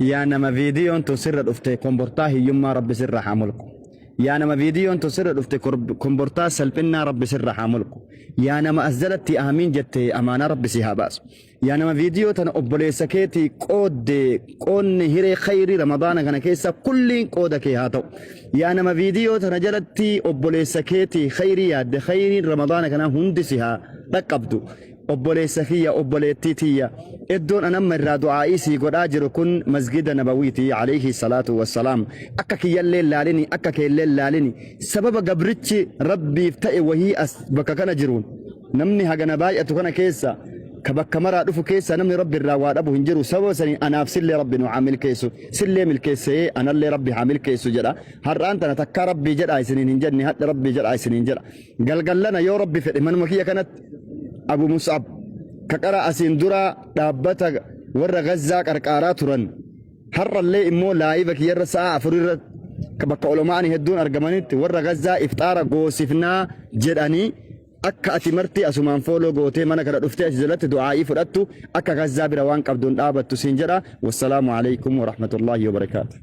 يا نما فيديو انتو سر الافتي كومبورتاه يما رب سر حاملكم يا نما فيديو انتو سر الافتي كومبورتاه سلبنا رب سر حاملكم يا نما ازلت امين جت امانه رب سيها باس يا نما فيديو تن اوبلي سكيتي قود قون هيري خير رمضان كان كيسا كل قودك هاتو يا نما فيديو تن جلتي اوبلي سكيتي خيري يا خير رمضان كان هندسها تقبدو obboleessa kiyya obboleettii tiyya iddoon anamma irraa du'aa'ii sii godhaa jiru kun masgida nabawiitii alayhi salaatu wassalaam akka kiyyallee laalini akka keellee laalini sababa gabrichi rabbiif ta'e wahii as bakka kana jiruun namni hagana baay'atu kana keessa ka bakka maraa dhufu keessa namni rabbi irraa waa dhabu hin jiru sababa sanii anaaf sillee rabbi nu haamil keessu sillee milkeessee anallee rabbi haamil keessu jedha har'aan tana takka rabbii jedhaa isiniin hin jenne hadha rabbii jedhaa isiniin jedha galgallana yoo rabbi fedhe manuma kiyya kanatti أبو مصعب كقرأ أسين درا دابتا ورا غزة قرقارا ترن حر اللي إمو لايبك يرسا أفرير كبك علماني هدون أرقمانيت ورا غزة إفتارا قوسفنا جراني أكا أتمرتي أسمان فولو قوتي مانا كرا رفتي أجزلت دعائي فرأتو أكا غزة بروان قبدون دابت سنجرا والسلام عليكم ورحمة الله وبركاته